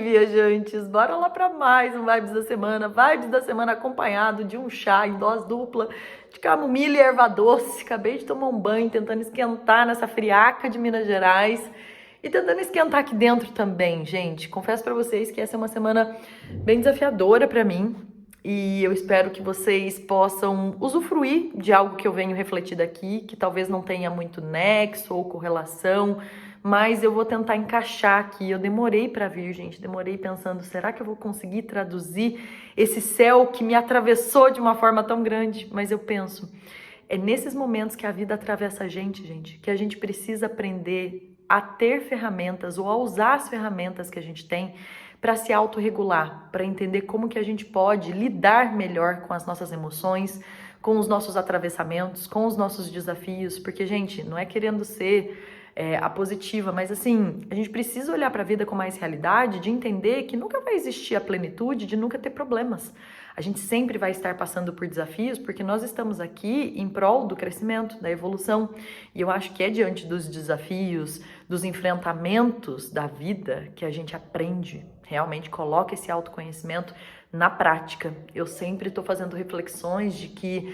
viajantes! Bora lá para mais um Vibes da Semana. Vibes da Semana acompanhado de um chá em dose dupla de camomila e erva doce. Acabei de tomar um banho tentando esquentar nessa friaca de Minas Gerais e tentando esquentar aqui dentro também, gente. Confesso para vocês que essa é uma semana bem desafiadora para mim e eu espero que vocês possam usufruir de algo que eu venho refletindo aqui, que talvez não tenha muito nexo ou correlação, mas eu vou tentar encaixar aqui. Eu demorei para vir, gente, demorei pensando, será que eu vou conseguir traduzir esse céu que me atravessou de uma forma tão grande? Mas eu penso, é nesses momentos que a vida atravessa a gente, que a gente precisa aprender a ter ferramentas ou a usar as ferramentas que a gente tem para se autorregular, para entender como que a gente pode lidar melhor com as nossas emoções, com os nossos atravessamentos, com os nossos desafios, porque, gente, não é querendo ser a positiva, mas assim, a gente precisa olhar para a vida com mais realidade, de entender que nunca vai existir a plenitude, de nunca ter problemas. A gente sempre vai estar passando por desafios, porque nós estamos aqui em prol do crescimento, da evolução. E eu acho que é diante dos desafios, dos enfrentamentos da vida que a gente aprende, realmente coloca esse autoconhecimento na prática. Eu sempre estou fazendo reflexões de que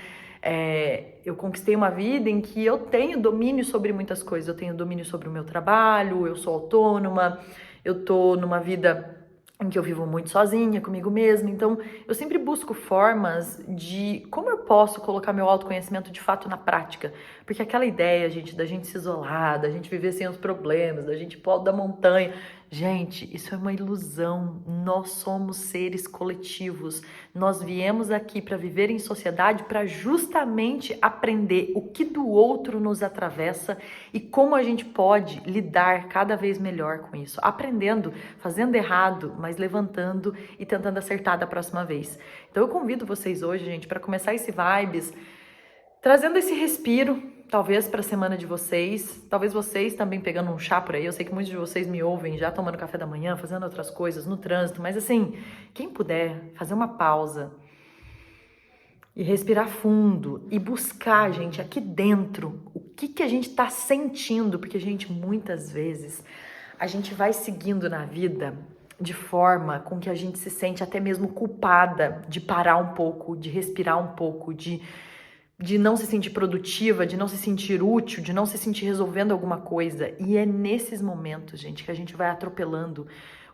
eu conquistei uma vida em que eu tenho domínio sobre muitas coisas. Eu tenho domínio sobre o meu trabalho, eu sou autônoma, eu tô numa vida em que eu vivo muito sozinha, comigo mesma. Então, eu sempre busco formas de como eu posso colocar meu autoconhecimento de fato na prática. Porque aquela ideia, gente, da gente se isolar, da gente viver sem os problemas, da gente ir pro alto da montanha, gente, isso é uma ilusão. Nós somos seres coletivos. Nós viemos aqui para viver em sociedade para justamente aprender o que do outro nos atravessa e como a gente pode lidar cada vez melhor com isso. Aprendendo, fazendo errado, mas levantando e tentando acertar da próxima vez. Então eu convido vocês hoje, gente, para começar esse Vibes, trazendo esse respiro, talvez para a semana de vocês, talvez vocês também pegando um chá por aí. Eu sei que muitos de vocês me ouvem já tomando café da manhã, fazendo outras coisas no trânsito, mas assim, quem puder fazer uma pausa e respirar fundo e buscar, gente, aqui dentro, o que a gente está sentindo, porque, gente, muitas vezes a gente vai seguindo na vida de forma com que a gente se sente até mesmo culpada de parar um pouco, de respirar um pouco, de não se sentir produtiva, de não se sentir útil, de não se sentir resolvendo alguma coisa. E é nesses momentos, gente, que a gente vai atropelando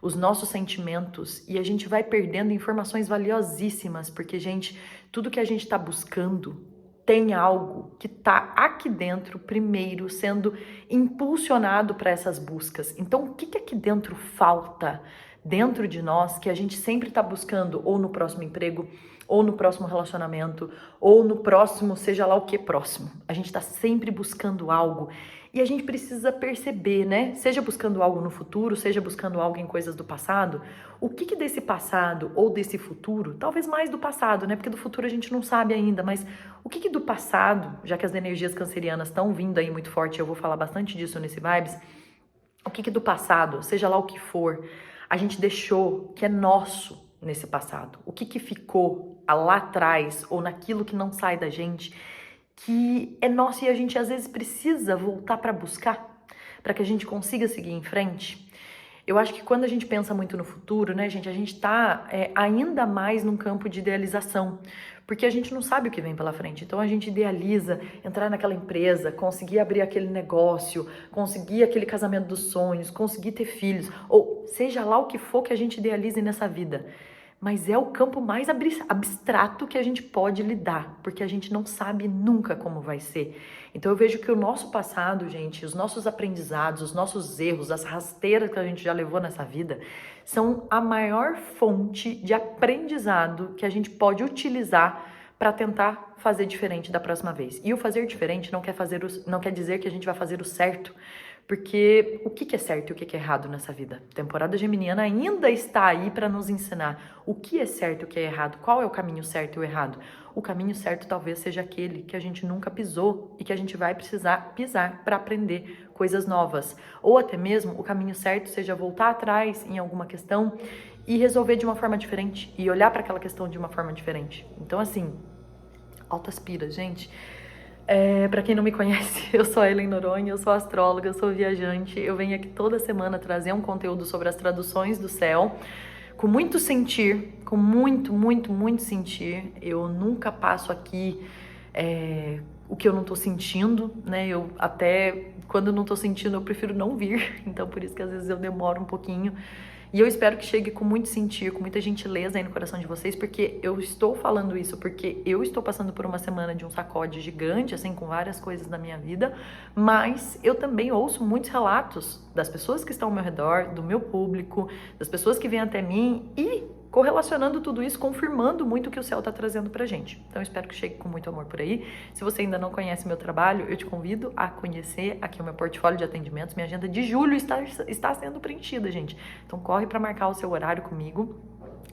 os nossos sentimentos e a gente vai perdendo informações valiosíssimas, porque, gente, tudo que a gente está buscando tem algo que está aqui dentro, primeiro, sendo impulsionado para essas buscas. Então, o que aqui dentro falta dentro de nós que a gente sempre está buscando, ou no próximo emprego, ou no próximo relacionamento, ou no próximo, seja lá o que próximo. A gente está sempre buscando algo e a gente precisa perceber, né? Seja buscando algo no futuro, seja buscando algo em coisas do passado, o que desse passado ou desse futuro, talvez mais do passado, né? Porque do futuro a gente não sabe ainda, mas o que do passado, já que as energias cancerianas estão vindo aí muito forte, eu vou falar bastante disso nesse Vibes, o que do passado, seja lá o que for, a gente deixou que é nosso nesse passado? O que ficou lá atrás ou naquilo que não sai da gente, que é nosso e a gente às vezes precisa voltar para buscar, para que a gente consiga seguir em frente? Eu acho que quando a gente pensa muito no futuro, né, gente, a gente tá ainda mais num campo de idealização, porque a gente não sabe o que vem pela frente. Então a gente idealiza entrar naquela empresa, conseguir abrir aquele negócio, conseguir aquele casamento dos sonhos, conseguir ter filhos, ou seja lá o que for que a gente idealize nessa vida. Mas é o campo mais abstrato que a gente pode lidar, porque a gente não sabe nunca como vai ser. Então eu vejo que o nosso passado, gente, os nossos aprendizados, os nossos erros, as rasteiras que a gente já levou nessa vida, são a maior fonte de aprendizado que a gente pode utilizar para tentar fazer diferente da próxima vez. E o fazer diferente não quer dizer que a gente vai fazer o certo, porque o que é certo e o que é errado nessa vida? A temporada geminiana ainda está aí para nos ensinar o que é certo e o que é errado, qual é o caminho certo e o errado. O caminho certo talvez seja aquele que a gente nunca pisou e que a gente vai precisar pisar para aprender coisas novas. Ou até mesmo o caminho certo seja voltar atrás em alguma questão e resolver de uma forma diferente e olhar para aquela questão de uma forma diferente. Então, assim, altas piras, gente. Para quem não me conhece, eu sou a Ellen Noronha, eu sou astróloga, eu sou viajante. Eu venho aqui toda semana trazer um conteúdo sobre as traduções do céu, com muito sentir, com muito sentir. Eu nunca passo aqui o que eu não tô sentindo, né? Eu até, quando eu não tô sentindo, eu prefiro não vir. Então, por isso que às vezes eu demoro um pouquinho. E eu espero que chegue com muito sentir, com muita gentileza aí no coração de vocês, porque eu estou falando isso, porque eu estou passando por uma semana de um sacode gigante, assim, com várias coisas na minha vida, mas eu também ouço muitos relatos das pessoas que estão ao meu redor, do meu público, das pessoas que vêm até mim e correlacionando tudo isso, confirmando muito o que o céu está trazendo pra gente. Então eu espero que chegue com muito amor por aí. Se você ainda não conhece meu trabalho, eu te convido a conhecer aqui o meu portfólio de atendimentos. Minha agenda de julho está sendo preenchida, gente. Então corre para marcar o seu horário comigo.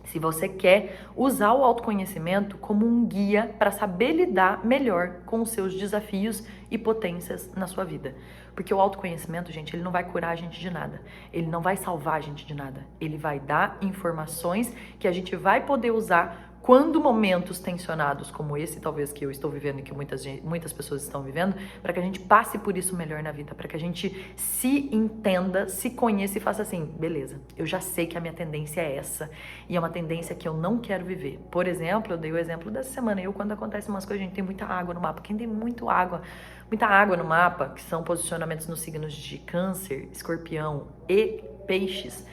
Se você quer usar o autoconhecimento como um guia para saber lidar melhor com os seus desafios e potências na sua vida. Porque o autoconhecimento, gente, ele não vai curar a gente de nada. Ele não vai salvar a gente de nada. Ele vai dar informações que a gente vai poder usar quando momentos tensionados como esse, talvez que eu estou vivendo e que muitas pessoas estão vivendo, para que a gente passe por isso melhor na vida, para que a gente se entenda, se conheça e faça assim, beleza, eu já sei que a minha tendência é essa, e é uma tendência que eu não quero viver. Por exemplo, eu dei o exemplo dessa semana, quando acontece umas coisas, a gente tem muita água no mapa. Quem tem muita água no mapa, que são posicionamentos nos signos de Câncer, Escorpião e Peixes,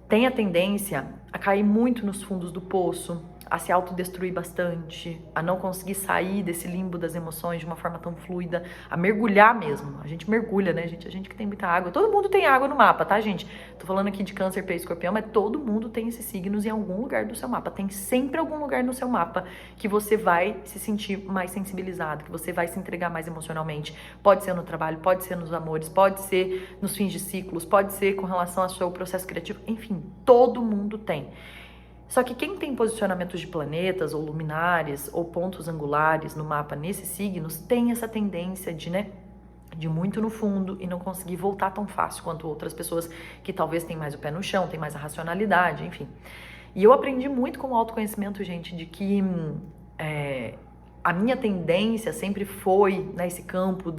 tem a tendência a cair muito nos fundos do poço, a se autodestruir bastante, a não conseguir sair desse limbo das emoções de uma forma tão fluida, a mergulhar mesmo. A gente mergulha, né, gente? A gente que tem muita água. Todo mundo tem água no mapa, tá, gente? Tô falando aqui de Câncer, Peixe, Escorpião, mas todo mundo tem esses signos em algum lugar do seu mapa. Tem sempre algum lugar no seu mapa que você vai se sentir mais sensibilizado, que você vai se entregar mais emocionalmente. Pode ser no trabalho, pode ser nos amores, pode ser nos fins de ciclos, pode ser com relação ao seu processo criativo. Enfim, todo mundo tem. Só que quem tem posicionamentos de planetas, ou luminares, ou pontos angulares no mapa nesses signos, tem essa tendência de muito no fundo e não conseguir voltar tão fácil quanto outras pessoas que talvez têm mais o pé no chão, têm mais a racionalidade, enfim. E eu aprendi muito com o autoconhecimento, gente, de que a minha tendência sempre foi nesse campo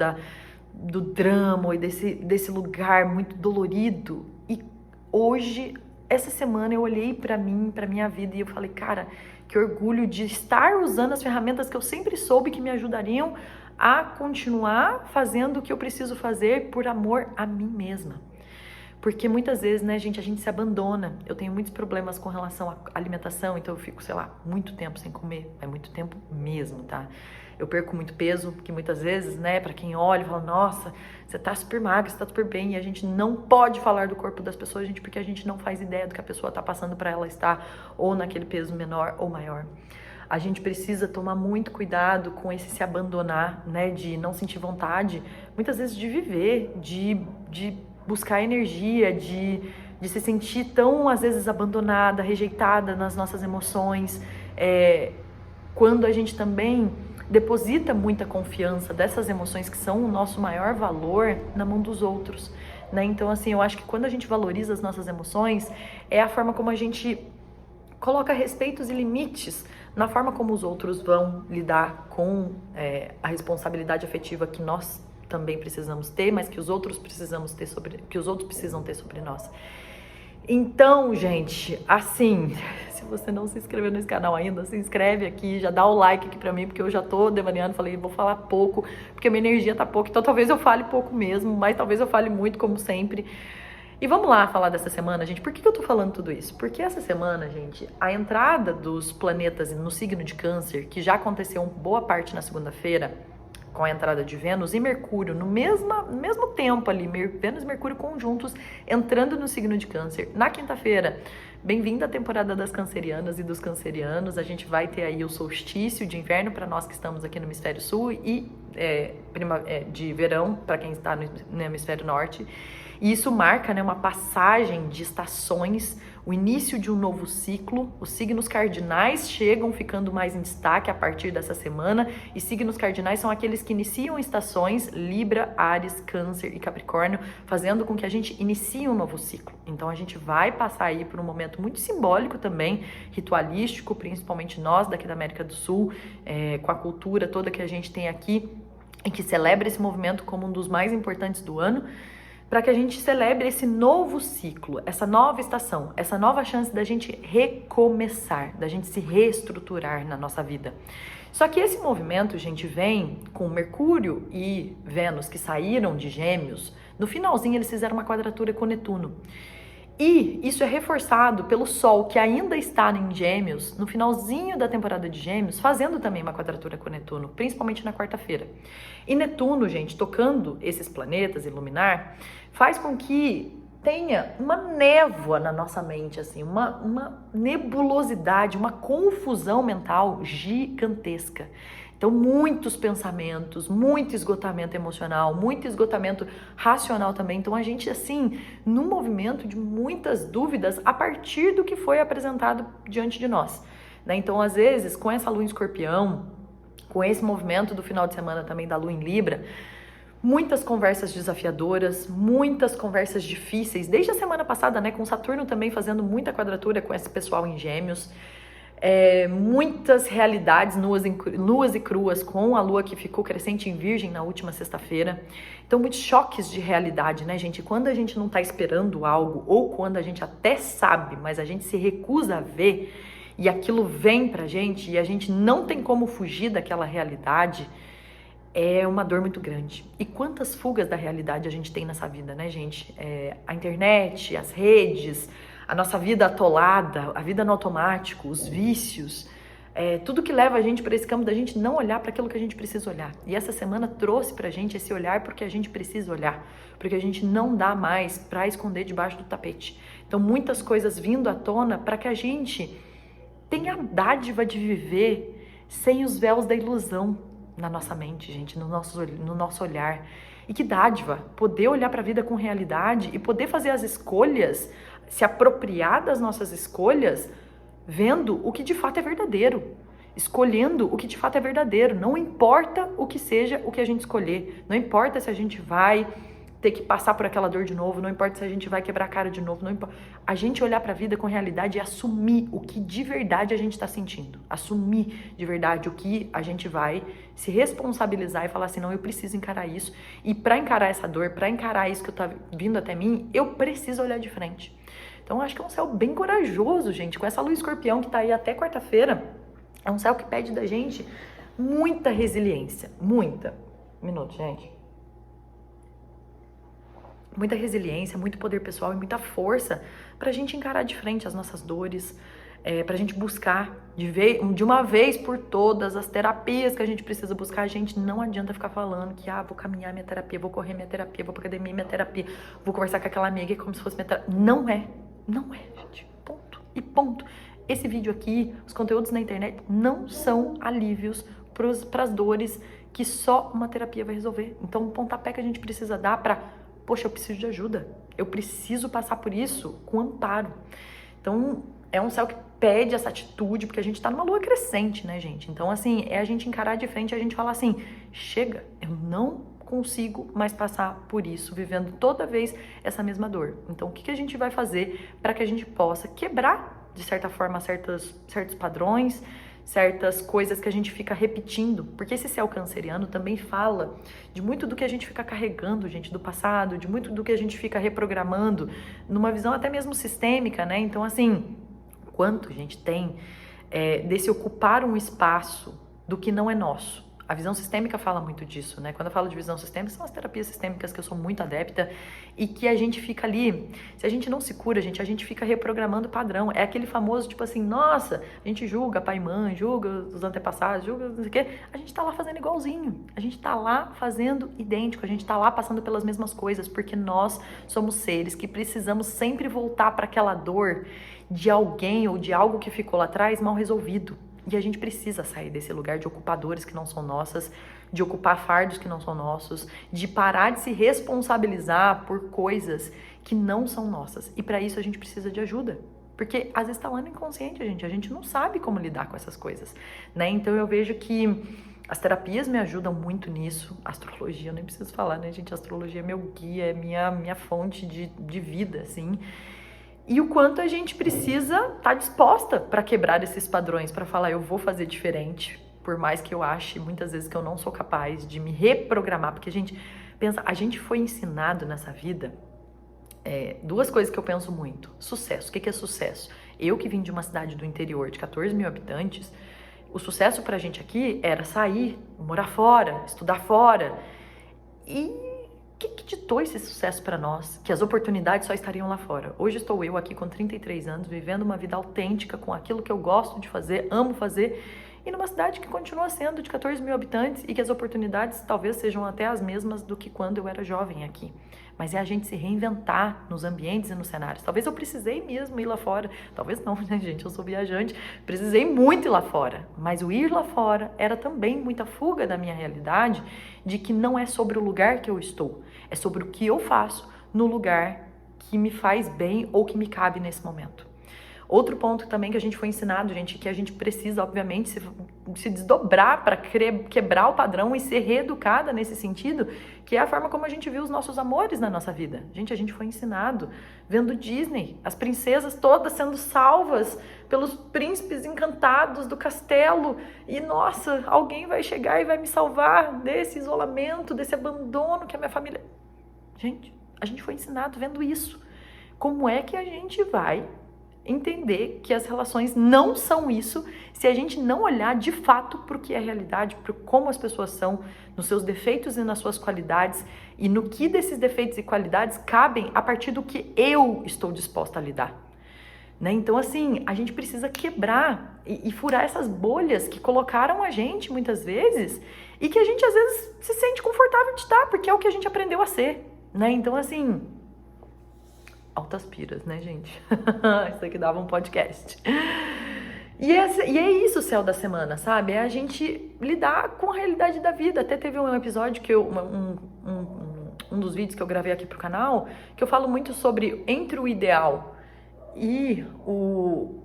do drama e desse lugar muito dolorido. E hoje, essa semana, eu olhei pra mim, pra minha vida, e eu falei, cara, que orgulho de estar usando as ferramentas que eu sempre soube que me ajudariam a continuar fazendo o que eu preciso fazer por amor a mim mesma. Porque muitas vezes, né, gente, a gente se abandona. Eu tenho muitos problemas com relação à alimentação, então eu fico, sei lá, muito tempo sem comer. É muito tempo mesmo, tá? Eu perco muito peso, que muitas vezes, né, pra quem olha, fala, nossa, você tá super magra, você tá super bem, e a gente não pode falar do corpo das pessoas, gente, porque a gente não faz ideia do que a pessoa tá passando pra ela estar ou naquele peso menor ou maior. A gente precisa tomar muito cuidado com esse se abandonar, né, de não sentir vontade, muitas vezes de viver, de buscar energia, de se sentir tão, às vezes, abandonada, rejeitada nas nossas emoções, quando a gente também deposita muita confiança dessas emoções que são o nosso maior valor na mão dos outros, né? Então, assim, eu acho que quando a gente valoriza as nossas emoções, é a forma como a gente coloca respeitos e limites na forma como os outros vão lidar com a responsabilidade afetiva que nós também precisamos ter, mas que os outros precisam ter sobre nós. Então, gente, assim, se você não se inscreveu nesse canal ainda, se inscreve aqui, já dá o like aqui pra mim, porque eu já tô devaneando, falei, vou falar pouco, porque minha energia tá pouco, então talvez eu fale pouco mesmo, mas talvez eu fale muito, como sempre. E vamos lá falar dessa semana, gente. Por que eu tô falando tudo isso? Porque essa semana, gente, a entrada dos planetas no signo de Câncer, que já aconteceu boa parte na segunda-feira, com a entrada de Vênus e Mercúrio, no mesmo tempo ali, Vênus e Mercúrio conjuntos, entrando no signo de Câncer. Na quinta-feira, bem-vinda à temporada das cancerianas e dos cancerianos, a gente vai ter aí o solstício de inverno para nós que estamos aqui no hemisfério sul e de verão para quem está no hemisfério norte. E isso marca, né, uma passagem de estações, o início de um novo ciclo. Os signos cardinais chegam ficando mais em destaque a partir dessa semana, e signos cardinais são aqueles que iniciam estações, Libra, Áries, Câncer e Capricórnio, fazendo com que a gente inicie um novo ciclo. Então a gente vai passar aí por um momento muito simbólico também, ritualístico, principalmente nós daqui da América do Sul, com a cultura toda que a gente tem aqui, e que celebra esse movimento como um dos mais importantes do ano, para que a gente celebre esse novo ciclo, essa nova estação, essa nova chance da gente recomeçar, da gente se reestruturar na nossa vida. Só que esse movimento, gente, vem com Mercúrio e Vênus, que saíram de Gêmeos. No finalzinho, eles fizeram uma quadratura com Netuno. E isso é reforçado pelo Sol, que ainda está em Gêmeos, no finalzinho da temporada de Gêmeos, fazendo também uma quadratura com Netuno, principalmente na quarta-feira. E Netuno, gente, tocando esses planetas, iluminar, faz com que tenha uma névoa na nossa mente, assim, uma nebulosidade, uma confusão mental gigantesca. Então, muitos pensamentos, muito esgotamento emocional, muito esgotamento racional também. Então, a gente, assim, num movimento de muitas dúvidas a partir do que foi apresentado diante de nós, né? Então, às vezes, com essa lua em Escorpião, com esse movimento do final de semana também da lua em Libra, muitas conversas desafiadoras, muitas conversas difíceis, desde a semana passada, né, com Saturno também fazendo muita quadratura com esse pessoal em Gêmeos, muitas realidades nuas e cruas com a lua que ficou crescente em Virgem na última sexta-feira. Então, muitos choques de realidade, né, gente? Quando a gente não tá esperando algo, ou quando a gente até sabe, mas a gente se recusa a ver, e aquilo vem pra gente, e a gente não tem como fugir daquela realidade, é uma dor muito grande. E quantas fugas da realidade a gente tem nessa vida, né, gente? A internet, as redes, a nossa vida atolada, a vida no automático, os vícios, tudo que leva a gente para esse campo da gente não olhar para aquilo que a gente precisa olhar. E essa semana trouxe pra gente esse olhar porque a gente precisa olhar, porque a gente não dá mais para esconder debaixo do tapete. Então, muitas coisas vindo à tona para que a gente tenha a dádiva de viver sem os véus da ilusão na nossa mente, gente, no nosso olhar. E que dádiva, poder olhar para a vida com realidade e poder fazer as escolhas, se apropriar das nossas escolhas, vendo o que de fato é verdadeiro, escolhendo o que de fato é verdadeiro. Não importa o que seja o que a gente escolher, não importa se a gente vai ter que passar por aquela dor de novo, não importa se a gente vai quebrar a cara de novo, não importa. A gente olhar para a vida com realidade e assumir o que de verdade a gente está sentindo, assumir de verdade o que a gente vai se responsabilizar e falar assim, não, eu preciso encarar isso, e para encarar essa dor, para encarar isso que tá vindo até mim, eu preciso olhar de frente. Então, acho que é um céu bem corajoso, gente, com essa lua Escorpião que tá aí até quarta-feira. É um céu que pede da gente muita resiliência, muita. Um minuto, gente. Muita resiliência, muito poder pessoal e muita força pra gente encarar de frente as nossas dores, pra gente buscar de uma vez por todas as terapias que a gente precisa buscar. A gente não adianta ficar falando que, vou caminhar minha terapia, vou correr minha terapia, vou pra academia minha terapia, vou conversar com aquela amiga como se fosse minha terapia. Não é, gente, ponto e ponto. Esse vídeo aqui, os conteúdos na internet não são alívios pras dores que só uma terapia vai resolver. Então, o pontapé que a gente precisa dar pra, poxa, eu preciso de ajuda, eu preciso passar por isso com amparo. Então, é um céu que pede essa atitude, porque a gente tá numa lua crescente, né, gente? Então, assim, é a gente encarar de frente e a gente falar assim, chega, eu não consigo mais passar por isso, vivendo toda vez essa mesma dor. Então, o que a gente vai fazer para que a gente possa quebrar, de certa forma, certos padrões, certas coisas que a gente fica repetindo, porque esse céu canceriano também fala de muito do que a gente fica carregando, gente, do passado, de muito do que a gente fica reprogramando, numa visão até mesmo sistêmica, né? Então, assim, quanto a gente tem desse ocupar um espaço do que não é nosso. A visão sistêmica fala muito disso, né? Quando eu falo de visão sistêmica, são as terapias sistêmicas que eu sou muito adepta e que a gente fica ali, se a gente não se cura, gente, a gente fica reprogramando o padrão. É aquele famoso, tipo assim, nossa, a gente julga pai e mãe, julga os antepassados, julga não sei o quê. A gente tá lá fazendo igualzinho, a gente tá lá fazendo idêntico, a gente tá lá passando pelas mesmas coisas, porque nós somos seres que precisamos sempre voltar para aquela dor de alguém ou de algo que ficou lá atrás mal resolvido. E a gente precisa sair desse lugar de ocupadores que não são nossas, de ocupar fardos que não são nossos, de parar de se responsabilizar por coisas que não são nossas. E para isso a gente precisa de ajuda. Porque às vezes tá lá no inconsciente, a gente não sabe como lidar com essas coisas, né? Então eu vejo que as terapias me ajudam muito nisso. A astrologia, eu nem preciso falar, né, gente? A astrologia é meu guia, é minha fonte de vida, assim. E o quanto a gente precisa estar disposta para quebrar esses padrões, para falar, eu vou fazer diferente, por mais que eu ache muitas vezes que eu não sou capaz de me reprogramar, porque a gente foi ensinado nessa vida duas coisas que eu penso muito. Sucesso. O que é sucesso? Eu que vim de uma cidade do interior de 14 mil habitantes, o sucesso pra gente aqui era sair, morar fora, estudar fora. E o que ditou esse sucesso pra nós? Que as oportunidades só estariam lá fora. Hoje estou eu aqui com 33 anos, vivendo uma vida autêntica com aquilo que eu gosto de fazer, amo fazer, e numa cidade que continua sendo de 14 mil habitantes e que as oportunidades talvez sejam até as mesmas do que quando eu era jovem aqui. Mas é a gente se reinventar nos ambientes e nos cenários. Talvez eu precisei mesmo ir lá fora. Talvez não, né, gente? Eu sou viajante. Precisei muito ir lá fora. Mas o ir lá fora era também muita fuga da minha realidade de que não é sobre o lugar que eu estou. É sobre o que eu faço no lugar que me faz bem ou que me cabe nesse momento. Outro ponto também que a gente foi ensinado, gente, que a gente precisa, obviamente, se desdobrar para quebrar o padrão e ser reeducada nesse sentido, que é a forma como a gente viu os nossos amores na nossa vida. Gente, a gente foi ensinado vendo Disney, as princesas todas sendo salvas pelos príncipes encantados do castelo. E, nossa, alguém vai chegar e vai me salvar desse isolamento, desse abandono que a minha família... Gente, a gente foi ensinado vendo isso. Como é que a gente vai entender que as relações não são isso se a gente não olhar de fato para o que é realidade, para como as pessoas são, nos seus defeitos e nas suas qualidades, e no que desses defeitos e qualidades cabem a partir do que eu estou disposta a lidar. Né? Então, assim, a gente precisa quebrar e furar essas bolhas que colocaram a gente muitas vezes e que a gente às vezes se sente confortável de estar, porque é o que a gente aprendeu a ser. Né? Então, assim... altas piras, né, gente? Isso aqui dava um podcast. E é isso o céu da semana, sabe? É a gente lidar com a realidade da vida. Até teve um episódio que um dos vídeos que eu gravei aqui pro canal, que eu falo muito sobre entre o ideal e o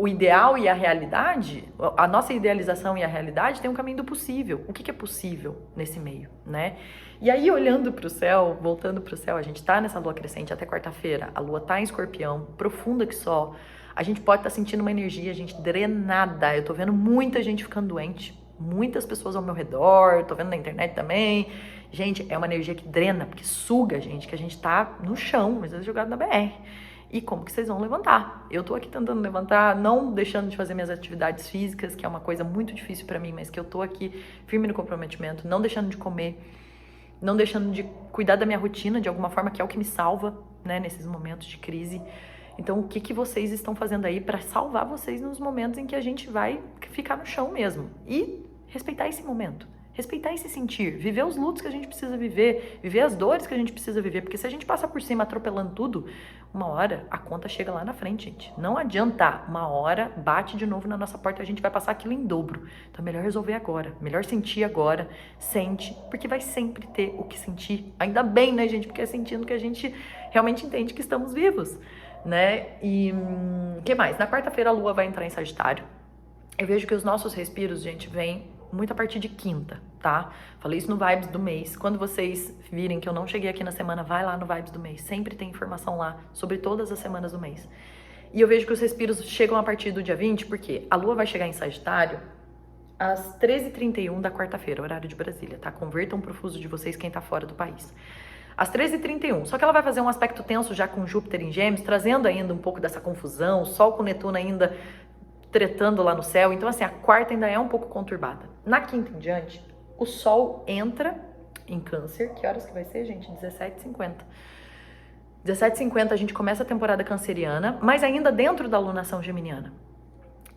ideal e a realidade, a nossa idealização e a realidade tem um caminho do possível. O que é possível nesse meio, né? E aí, olhando para o céu, voltando para o céu, a gente tá nessa lua crescente até quarta-feira, a lua tá em Escorpião, profunda que só, a gente pode estar sentindo uma energia, gente, drenada. Eu tô vendo muita gente ficando doente, muitas pessoas ao meu redor, tô vendo na internet também. Gente, é uma energia que drena, porque suga a gente, que a gente tá no chão, às vezes jogado na BR. E como que vocês vão levantar? Eu tô aqui tentando levantar, não deixando de fazer minhas atividades físicas, que é uma coisa muito difícil pra mim, mas que eu tô aqui firme no comprometimento, não deixando de comer, não deixando de cuidar da minha rotina de alguma forma, que é o que me salva, né, nesses momentos de crise. Então, o que vocês estão fazendo aí pra salvar vocês nos momentos em que a gente vai ficar no chão mesmo? E respeitar esse momento. Respeitar esse sentir, viver os lutos que a gente precisa viver as dores que a gente precisa viver, porque se a gente passar por cima atropelando tudo, uma hora a conta chega lá na frente, gente. Não adianta, uma hora bate de novo na nossa porta, a gente vai passar aquilo em dobro. Então é melhor resolver agora, melhor sentir agora, sente, porque vai sempre ter o que sentir. Ainda bem, né, gente, porque é sentindo que a gente realmente entende que estamos vivos, né? E que mais? Na quarta-feira a lua vai entrar em Sagitário. Eu vejo que os nossos respiros, gente, vêm muito a partir de quinta, tá? Falei isso no Vibes do mês. Quando vocês virem que eu não cheguei aqui na semana, vai lá no Vibes do mês. Sempre tem informação lá sobre todas as semanas do mês. E eu vejo que os respiros chegam a partir do dia 20, porque a lua vai chegar em Sagitário às 13h31 da quarta-feira, horário de Brasília, tá? Convertam pro fuso de vocês quem tá fora do país. Às 13h31. Só que ela vai fazer um aspecto tenso já com Júpiter em Gêmeos, trazendo ainda um pouco dessa confusão, o Sol com Netuno ainda tretando lá no céu. Então, assim, a quarta ainda é um pouco conturbada. Na quinta em diante, o Sol entra em Câncer. Que horas que vai ser, gente? 17h50. 17h50 a gente começa a temporada canceriana, mas ainda dentro da alunação geminiana.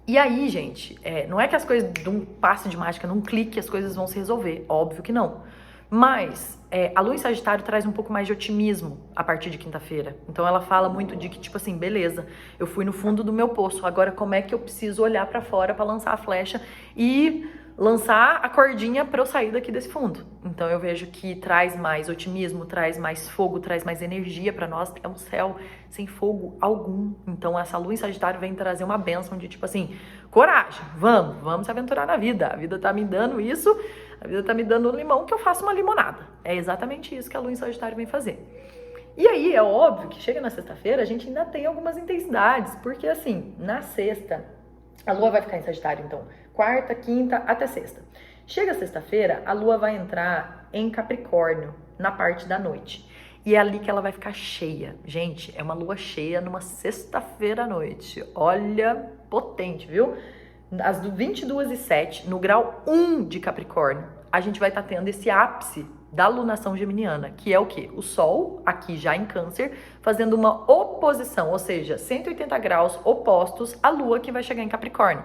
E aí, gente, não é que as coisas de um passe de mágica, num clique, as coisas vão se resolver. Óbvio que não. Mas a lua em Sagitário traz um pouco mais de otimismo a partir de quinta-feira. Então ela fala muito de que, tipo assim, beleza, eu fui no fundo do meu poço, agora como é que eu preciso olhar pra fora pra lançar a flecha e lançar a cordinha pra eu sair daqui desse fundo. Então eu vejo que traz mais otimismo, traz mais fogo, traz mais energia pra nós. É um céu sem fogo algum. Então essa lua em Sagitário vem trazer uma bênção de, tipo assim, coragem, vamos se aventurar na vida. A vida tá me dando isso, a vida tá me dando um limão que eu faço uma limonada. É exatamente isso que a lua em Sagitário vem fazer. E aí é óbvio que chega na sexta-feira a gente ainda tem algumas intensidades, porque assim, na sexta, a lua vai ficar em Sagitário, então, quarta, quinta, até sexta. Chega sexta-feira, a lua vai entrar em Capricórnio, na parte da noite. E é ali que ela vai ficar cheia. Gente, é uma lua cheia numa sexta-feira à noite. Olha, potente, viu? Às 22h07, no grau 1 de Capricórnio, a gente vai estar tendo esse ápice da lunação geminiana, que é o quê? O Sol, aqui já em Câncer, fazendo uma oposição, ou seja, 180 graus opostos à Lua, que vai chegar em Capricórnio.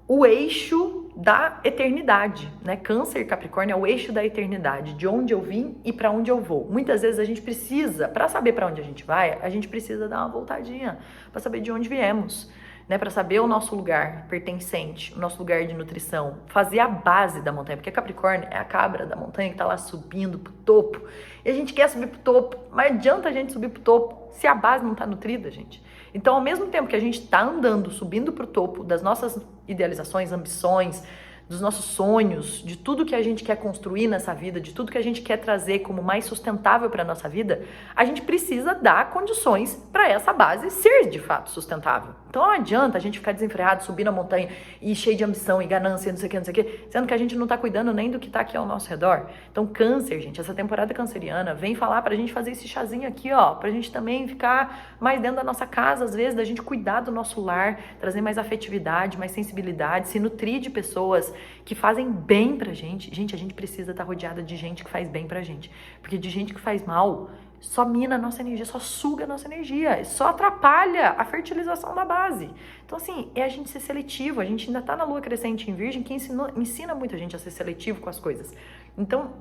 O eixo da eternidade, né? Câncer e Capricórnio é o eixo da eternidade, de onde eu vim e para onde eu vou. Muitas vezes a gente precisa, para saber para onde a gente vai, a gente precisa dar uma voltadinha, para saber de onde viemos, né, para saber o nosso lugar pertencente, o nosso lugar de nutrição, fazer a base da montanha, porque Capricórnio é a cabra da montanha que tá lá subindo pro topo, e a gente quer subir pro topo, mas adianta a gente subir pro topo se a base não tá nutrida, gente. Então, ao mesmo tempo que a gente tá andando, subindo pro topo das nossas idealizações, ambições, dos nossos sonhos, de tudo que a gente quer construir nessa vida, de tudo que a gente quer trazer como mais sustentável para a nossa vida, a gente precisa dar condições para essa base ser de fato sustentável. Então não adianta a gente ficar desenfreado, subir na montanha e cheio de ambição e ganância, não sei o que, sendo que a gente não tá cuidando nem do que tá aqui ao nosso redor. Então Câncer, gente, essa temporada canceriana vem falar pra gente fazer esse chazinho aqui, ó, pra gente também ficar mais dentro da nossa casa, às vezes, da gente cuidar do nosso lar, trazer mais afetividade, mais sensibilidade, se nutrir de pessoas que fazem bem pra gente. Gente, a gente precisa estar rodeada de gente que faz bem pra gente, porque de gente que faz mal só mina a nossa energia, só suga a nossa energia, só atrapalha a fertilização da base. Então, assim, é a gente ser seletivo. A gente ainda tá na lua crescente em Virgem, que ensina muita gente a ser seletivo com as coisas. Então,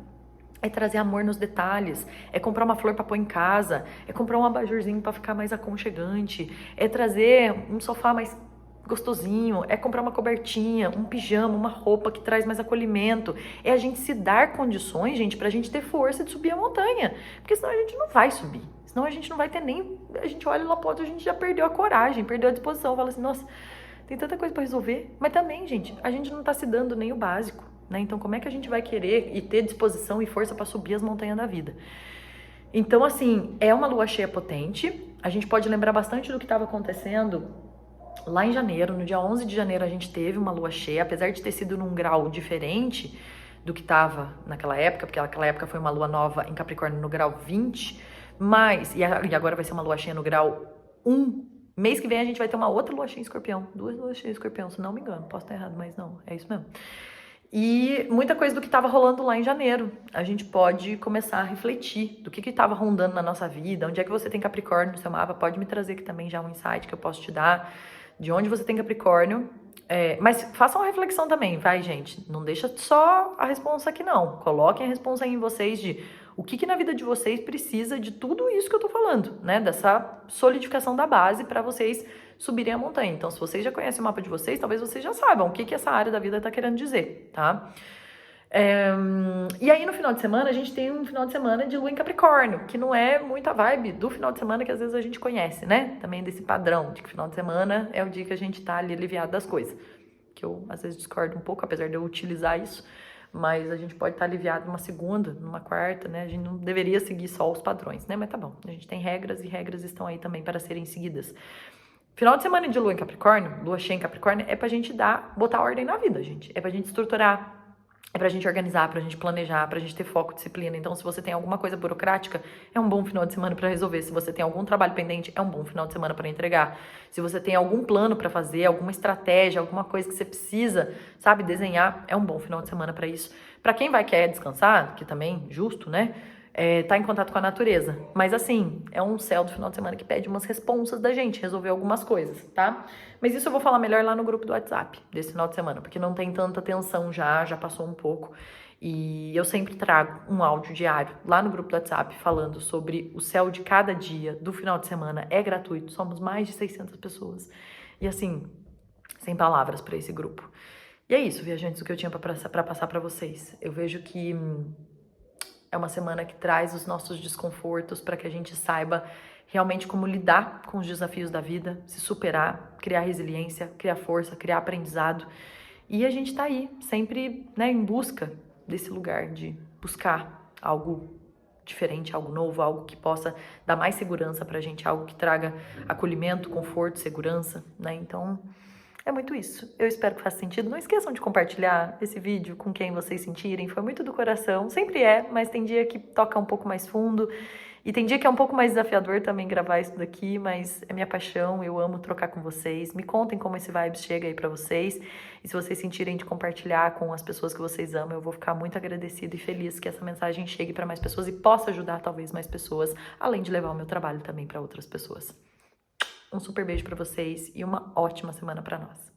é trazer amor nos detalhes, é comprar uma flor para pôr em casa, é comprar um abajurzinho para ficar mais aconchegante, é trazer um sofá mais gostosinho, é comprar uma cobertinha, um pijama, uma roupa que traz mais acolhimento, é a gente se dar condições, gente, pra gente ter força de subir a montanha, porque senão a gente não vai subir, senão a gente não vai ter nem, a gente olha lá pro outro, a gente já perdeu a coragem, perdeu a disposição, fala assim, nossa, tem tanta coisa pra resolver, mas também, gente, a gente não tá se dando nem o básico, né, então como é que a gente vai querer e ter disposição e força pra subir as montanhas da vida? Então, assim, é uma lua cheia potente, a gente pode lembrar bastante do que estava acontecendo lá em janeiro, no dia 11 de janeiro a gente teve uma lua cheia, apesar de ter sido num grau diferente do que estava naquela época, porque naquela época foi uma lua nova em Capricórnio no grau 20, mas, e agora vai ser uma lua cheia no grau 1, mês que vem a gente vai ter uma outra lua cheia em Escorpião, 2 luas cheias em Escorpião, se não me engano, posso estar errado, mas não, é isso mesmo. E muita coisa do que estava rolando lá em janeiro, a gente pode começar a refletir do que estava rondando na nossa vida, onde é que você tem Capricórnio no seu mapa, pode me trazer aqui também já um insight que eu posso te dar, de onde você tem Capricórnio, mas façam uma reflexão também, vai, gente, não deixa só a responsa aqui não, coloquem a responsa aí em vocês de o que na vida de vocês precisa de tudo isso que eu tô falando, né, dessa solidificação da base para vocês subirem a montanha. Então, se vocês já conhecem o mapa de vocês, talvez vocês já saibam o que essa área da vida tá querendo dizer, tá? E aí no final de semana a gente tem um final de semana de lua em Capricórnio, que não é muita vibe do final de semana que às vezes a gente conhece, né? Também desse padrão de que final de semana é o dia que a gente tá ali aliviado das coisas. Que eu às vezes discordo um pouco, apesar de eu utilizar isso, mas a gente pode estar aliviado numa segunda, numa quarta, né? A gente não deveria seguir só os padrões, né? Mas tá bom, a gente tem regras e regras estão aí também para serem seguidas. Final de semana de lua em Capricórnio, lua cheia em Capricórnio, é pra gente botar ordem na vida, gente. É pra gente estruturar, é pra gente organizar, pra gente planejar, pra gente ter foco, disciplina. Então, se você tem alguma coisa burocrática, é um bom final de semana pra resolver. Se você tem algum trabalho pendente, é um bom final de semana pra entregar. Se você tem algum plano pra fazer, alguma estratégia, alguma coisa que você precisa, sabe, desenhar, é um bom final de semana pra isso. Pra quem quer descansar, que também, justo, né? Tá em contato com a natureza. Mas assim, é um céu do final de semana que pede umas responsas da gente, resolver algumas coisas, tá? Mas isso eu vou falar melhor lá no grupo do WhatsApp, desse final de semana, porque não tem tanta tensão já passou um pouco. E eu sempre trago um áudio diário lá no grupo do WhatsApp falando sobre o céu de cada dia do final de semana. É gratuito, somos mais de 600 pessoas. E assim, sem palavras para esse grupo. E é isso, viajantes, o que eu tinha para passar para vocês. Eu vejo que é uma semana que traz os nossos desconfortos para que a gente saiba realmente como lidar com os desafios da vida, se superar, criar resiliência, criar força, criar aprendizado. E a gente tá aí, sempre, né, em busca desse lugar de buscar algo diferente, algo novo, algo que possa dar mais segurança pra gente, algo que traga acolhimento, conforto, segurança, né? Então, É muito isso. Eu espero que faça sentido. Não esqueçam de compartilhar esse vídeo com quem vocês sentirem. Foi muito do coração. Sempre é, mas tem dia que toca um pouco mais fundo. E tem dia que é um pouco mais desafiador também gravar isso daqui, mas é minha paixão, eu amo trocar com vocês. Me contem como esse Vibes chega aí pra vocês. E se vocês sentirem de compartilhar com as pessoas que vocês amam, eu vou ficar muito agradecida e feliz que essa mensagem chegue pra mais pessoas e possa ajudar talvez mais pessoas, além de levar o meu trabalho também pra outras pessoas. Um super beijo pra vocês e uma ótima semana pra nós.